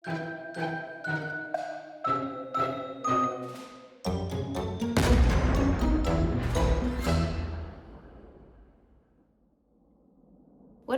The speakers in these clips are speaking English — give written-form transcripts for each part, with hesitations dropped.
What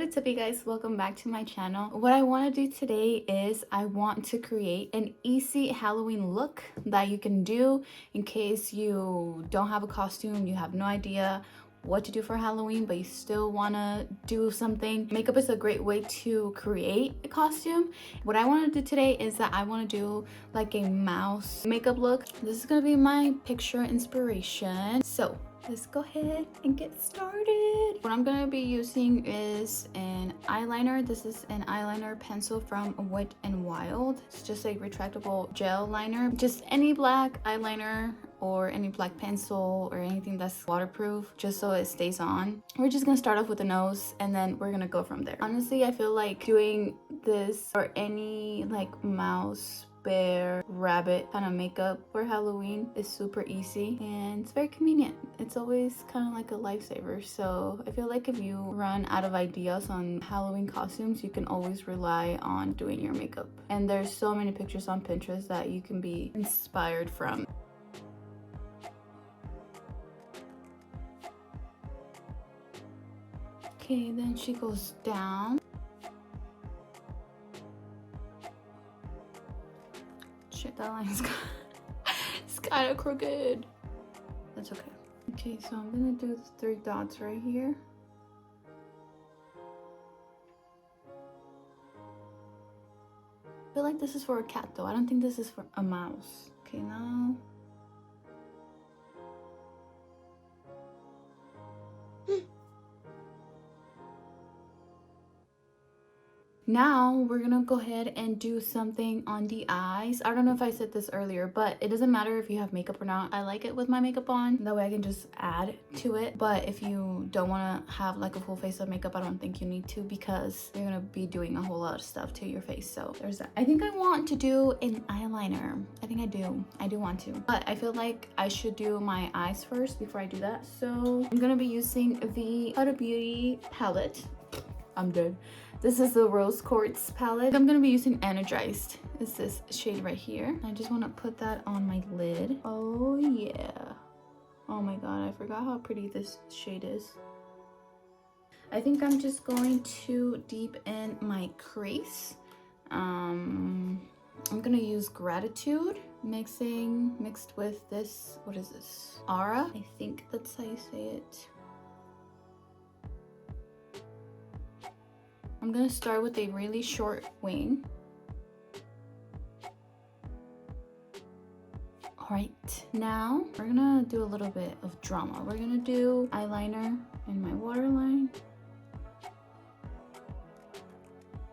is up, you guys? Welcome back to my channel. What I want to do today is I want to create an easy Halloween look that you can do in case you don't have a costume, you have no idea what to do for Halloween, but you still want to do something. Makeup is a great way to create a costume. What I want to do today is that I want to do like a mouse makeup look. This is going to be my picture inspiration. So let's go ahead and get started. What I'm gonna be using is an eyeliner. This is an eyeliner pencil from Wet n Wild. It's just a retractable gel liner. Just any black eyeliner or any black pencil or anything that's waterproof, just so it stays on. We're just gonna start off with the nose and then we're gonna go from there. Honestly, I feel like doing this or any like mouse, bear, rabbit kind of makeup for Halloween is super easy and it's very convenient. It's always kind of like a lifesaver. So I feel like if you run out of ideas on Halloween costumes, you can always rely on doing your makeup. And there's so many pictures on Pinterest that you can be inspired from. Okay, then she goes down. Shit, that line's it's kind of crooked. That's okay. Okay, so I'm gonna do the 3 dots right here. I feel like this is for a cat though. I don't think this is for a mouse. Okay, now. Now we're gonna go ahead and do something on the eyes. I don't know if I said this earlier, but it doesn't matter if you have makeup or not. I like it with my makeup on. That way I can just add to it. But if you don't want to have like a full face of makeup, I don't think you need to, because you're gonna be doing a whole lot of stuff to your face. So there's that. I think I want to do an eyeliner. I think I do want to, but I feel like I should do my eyes first before I do that. So I'm gonna be using the Huda Beauty palette. I'm dead. This is the Rose Quartz palette. I'm gonna be using Energized. It's this shade right here. I just want to put that on my lid. Oh yeah. Oh my god, I forgot how pretty this shade is. I think I'm just going to deepen my crease. I'm gonna use Gratitude mixed with this, what is this? Aura? I think that's how you say it. I'm gonna start with a really short wing. All right, now we're gonna do a little bit of drama. We're gonna do eyeliner in my waterline.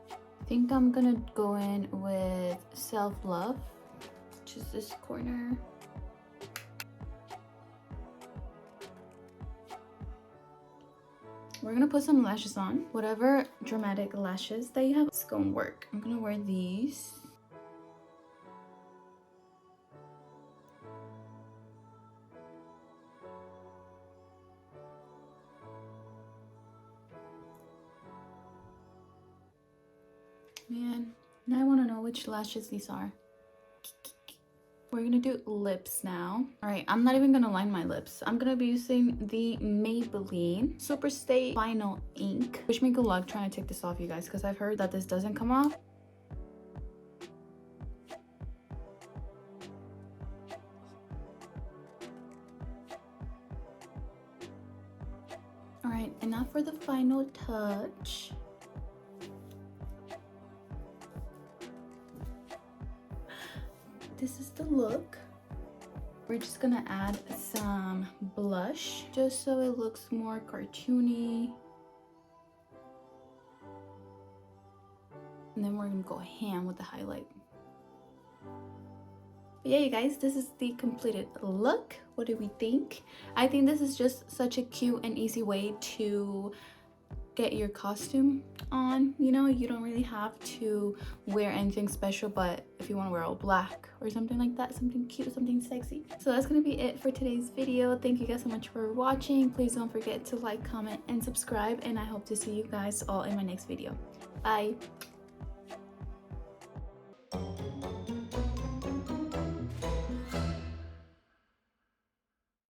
I think I'm gonna go in with Self Love, which is this corner. We're gonna put some lashes on. Whatever dramatic lashes that you have, it's gonna work. I'm gonna wear these. Man, now I wanna know which lashes these are. We're gonna do lips now. All right, I'm not even gonna line my lips. I'm gonna be using the Maybelline Superstay Final Ink. Wish me good luck trying to take this off, you guys, because I've heard that this doesn't come off. All right, and now for the final touch. This is the look. We're just gonna add some blush just so it looks more cartoony. And then we're gonna go ham with the highlight. But yeah, you guys, this is the completed look. What do we think? I think this is just such a cute and easy way to get your costume on. You know, you don't really have to wear anything special, but if you want to wear all black or something like that, something cute, something sexy. So that's gonna be it for today's video. Thank you guys so much for watching. Please don't forget to like, comment, and subscribe, and I hope to see you guys all in my next video. Bye.